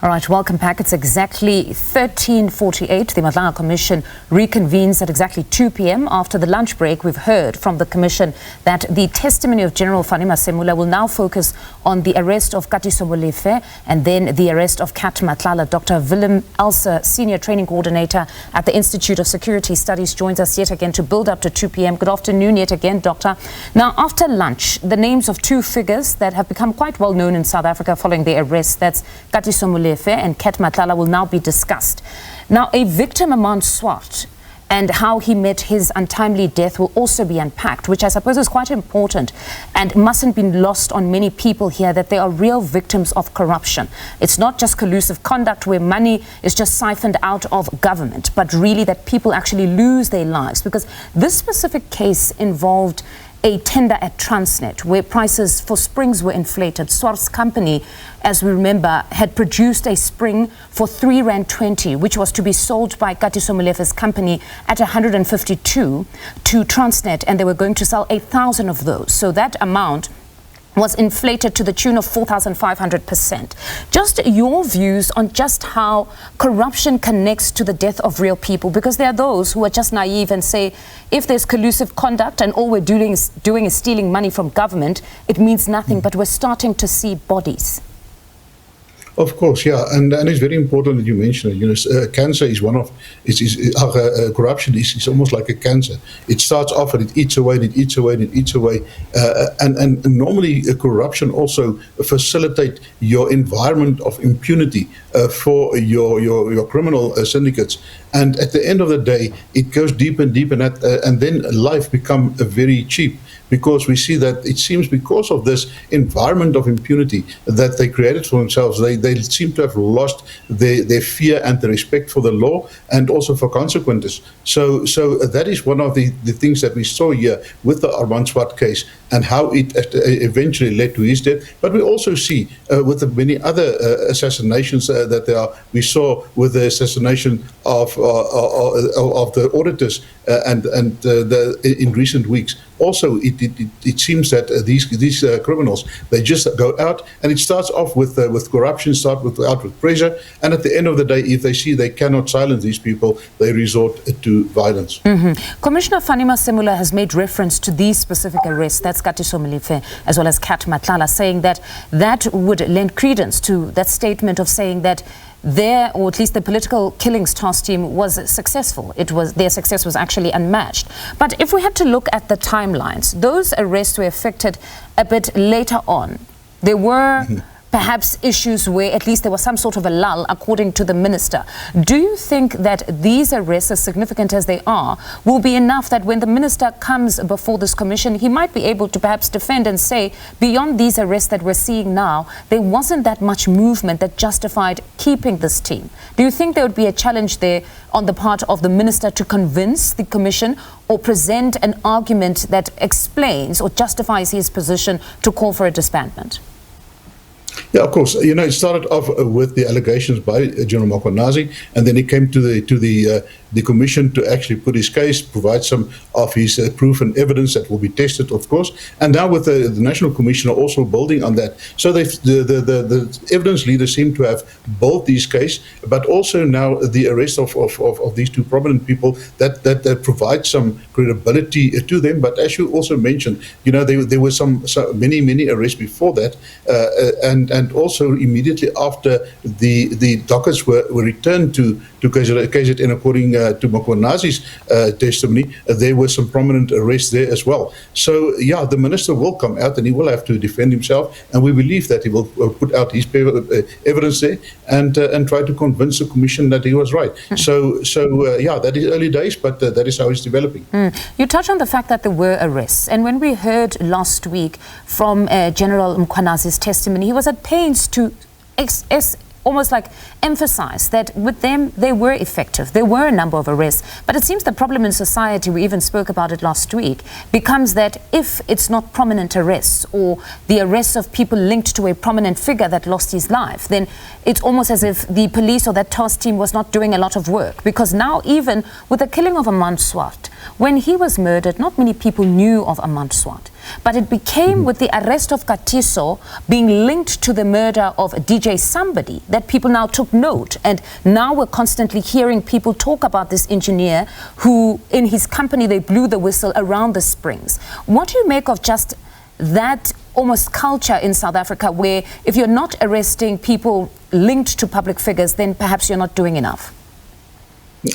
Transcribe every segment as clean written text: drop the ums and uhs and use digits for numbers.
All right, welcome back. It's exactly 13:48. The Madlanga Commission reconvenes at exactly 2 p.m. After the lunch break, we've heard from the Commission that the testimony of General Fannie Masemola will now focus on the arrest of Katiso Molefe and then the arrest of Cat Matlala. Dr. Willem Else, Senior Training Coordinator at the Institute of Security Studies, joins us yet again to build up to 2 p.m. Good afternoon yet again, Doctor. Now, after lunch, the names of two figures that have become quite well known in South Africa following their arrest, that's Katiso Molefe and Cat Matlala, will now be discussed. Now, a victim among SWAT and how he met his untimely death will also be unpacked, which I suppose is quite important and mustn't be lost on many people here, that they are real victims of corruption. It's not just collusive conduct where money is just siphoned out of government, but really that people actually lose their lives, because this specific case involved a tender at Transnet where prices for springs were inflated. SWAT's company, as we remember, had produced a spring for R3.20, which was to be sold by Katiso Molefe's company at 152 to Transnet, and they were going to sell 8,000 of those. So that amount was inflated to the tune of 4,500%. Just your views on just how corruption connects to the death of real people, because there are those who are just naive and say, if there's collusive conduct and all we're doing is stealing money from government, it means nothing, but we're starting to see bodies. Of course, yeah, and it's very important that you mention it. You know, cancer is one of corruption is almost like a cancer. It starts off and it eats away, and it eats away, and it eats away, and normally corruption also facilitate your environment of impunity for your criminal syndicates. And at the end of the day, it goes deep and deep, and then life becomes very cheap. Because we see that it seems because of this environment of impunity that they created for themselves, they seem to have lost their fear and the respect for the law and also for consequences. So that is one of the things that we saw here with the Armand Swart case and how it eventually led to his death. But we also see with the many other assassinations that there are. We saw with the assassination of the auditors in recent weeks. Also, it seems that these criminals, they just go out, and it starts off with corruption, start out with pressure, and at the end of the day, if they see they cannot silence these people, they resort to violence. Commissioner Fannie Masemola has made reference to these specific arrests, that's Katiso Molefe as well as Cat Matlala, saying that would lend credence to that statement of saying that or at least the political killings task team was successful. Their success was actually unmatched. But if we had to look at the timelines, those arrests were effected a bit later on. There were perhaps issues where at least there was some sort of a lull, according to the minister. Do you think that these arrests, as significant as they are, will be enough that when the minister comes before this commission, he might be able to perhaps defend and say, beyond these arrests that we're seeing now, there wasn't that much movement that justified keeping this team? Do you think there would be a challenge there on the part of the minister to convince the commission or present an argument that explains or justifies his position to call for a disbandment? Yeah, of course. You know, it started off with the allegations by General Mokwanazi, and then he came to the commission to actually put his case, provide some of his proof and evidence that will be tested, of course. And now with the National Commissioner also building on that. So the evidence leaders seem to have built this case, but also now the arrest of these two prominent people that provide some credibility to them. But as you also mentioned, you know, there were many arrests before that, and also immediately after the dockets were returned to KZN according to Mokwanazi's testimony, there were some prominent arrests there as well. So yeah, the minister will come out and he will have to defend himself, and we believe that he will put out his evidence there and try to convince the commission that he was right. So yeah, that is early days, but that is how it's developing. You touched on the fact that there were arrests, and when we heard last week from General Mokwanazi's testimony, he was at pains to almost like emphasize that with them, they were effective. There were a number of arrests. But it seems the problem in society, we even spoke about it last week, becomes that if it's not prominent arrests or the arrests of people linked to a prominent figure that lost his life, then it's almost as if the police or that task team was not doing a lot of work. Because now, even with the killing of Armand Swart, when he was murdered, not many people knew of Armand Swart. But it became with the arrest of Katiso being linked to the murder of DJ somebody that people now took note. And now we're constantly hearing people talk about this engineer who, in his company, they blew the whistle around the Springs. What do you make of just that almost culture in South Africa where if you're not arresting people linked to public figures, then perhaps you're not doing enough?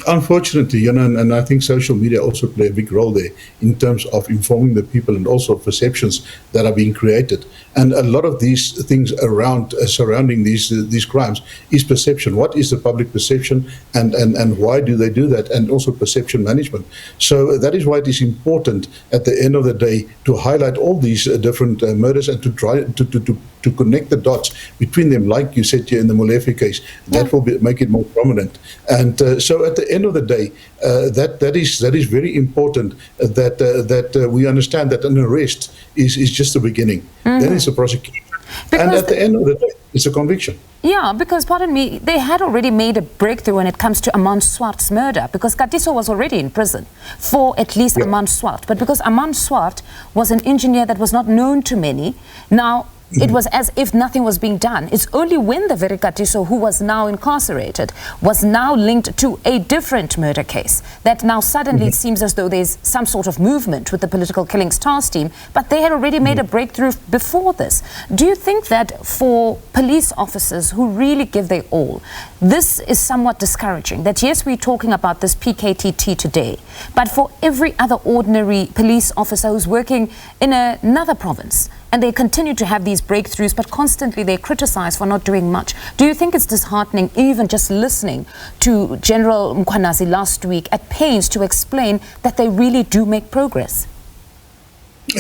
Unfortunately, you know, and I think social media also play a big role there in terms of informing the people and also perceptions that are being created. And a lot of these things around surrounding these crimes is perception. What is the public perception, and why do they do that? And also perception management. So that is why it is important at the end of the day to highlight all these different murders and to try to connect the dots between them, like you said here in the Molefe case. That will make it more prominent. And so at the end of the day, that is very important that we understand that an arrest is just the beginning. Then it's a prosecution. Because and at the end of the day, it's a conviction. Yeah, because, pardon me, they had already made a breakthrough when it comes to Aman Swart's murder, because Katiso was already in prison for at least Aman Swart. But because Aman Swart was an engineer that was not known to many, now it was as if nothing was being done. It's only when the very Katiso, who was now incarcerated, was now linked to a different murder case, that now suddenly it seems as though there's some sort of movement with the political killings task team, but they had already made a breakthrough before this. Do you think that for police officers who really give their all, this is somewhat discouraging? That yes, we're talking about this PKTT today, but for every other ordinary police officer who's working in another province, and they continue to have these breakthroughs, but constantly they're criticized for not doing much. Do you think it's disheartening, even just listening to General Mkhwanazi last week at pains to explain that they really do make progress?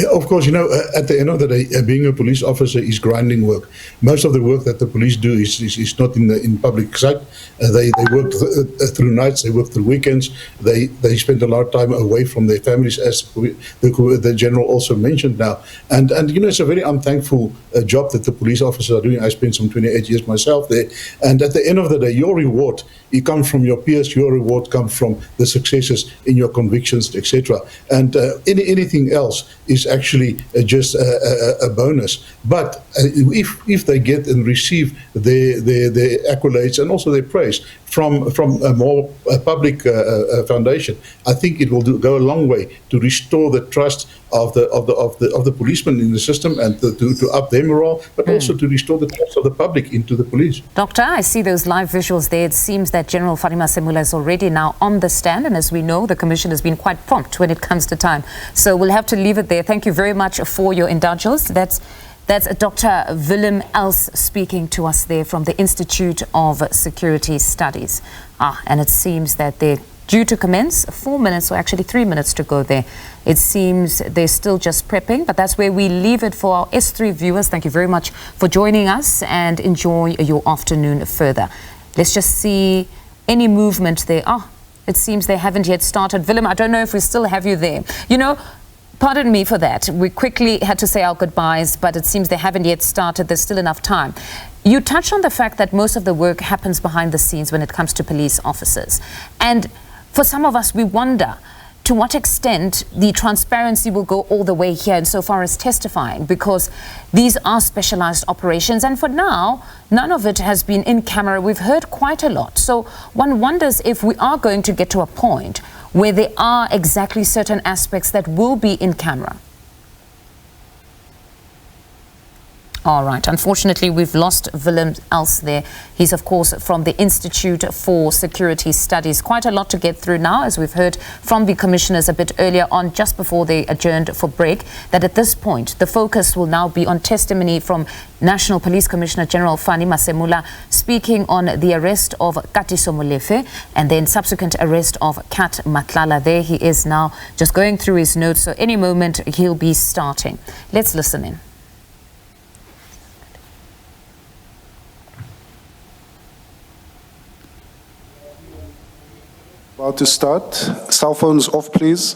Of course, you know, at the end of the day, being a police officer is grinding work. Most of the work that the police do is not in public sight. They work through nights, they work through weekends, they spend a lot of time away from their families, as the General also mentioned now. And you know, it's a very unthankful job that the police officers are doing. I spent some 28 years myself there. And at the end of the day, your reward, it comes from your peers, your reward comes from the successes in your convictions, etc. And anything else is actually just a bonus. But if they get and receive their accolades and also their praise from a more public foundation, I think it will go a long way to restore the trust of the policemen in the system and to up their morale, but also to restore the trust of the public into the police. Doctor, I see those live visuals there. It seems that General Fannie Masemola is already now on the stand, and as we know, the Commission has been quite prompt when it comes to time. So we'll have to leave it there. Thank you very much for your indulgence. That's Dr. Willem Else speaking to us there from the Institute of Security Studies. And it seems that they're due to commence 4 minutes, or actually 3 minutes to go there. It seems they're still just prepping, but that's where we leave it for our S3 viewers. Thank you very much for joining us and enjoy your afternoon further. Let's just see any movement there. It seems they haven't yet started. Willem, I don't know if we still have you there. You know, pardon me for that. We quickly had to say our goodbyes, but it seems they haven't yet started. There's still enough time. You touched on the fact that most of the work happens behind the scenes when it comes to police officers. And for some of us, we wonder to what extent the transparency will go all the way here insofar as testifying, because these are specialized operations. And for now, none of it has been in camera. We've heard quite a lot. So one wonders if we are going to get to a point where there are exactly certain aspects that will be in camera. All right. Unfortunately, we've lost Willem Else there. He's, of course, from the Institute for Security Studies. Quite a lot to get through now, as we've heard from the commissioners a bit earlier on, just before they adjourned for break, that at this point, the focus will now be on testimony from National Police Commissioner General Fannie Masemola, speaking on the arrest of Katiso Molefe and then subsequent arrest of Cat Matlala. There he is now, just going through his notes. So any moment, he'll be starting. Let's listen in. About to start. Cell phones off, please.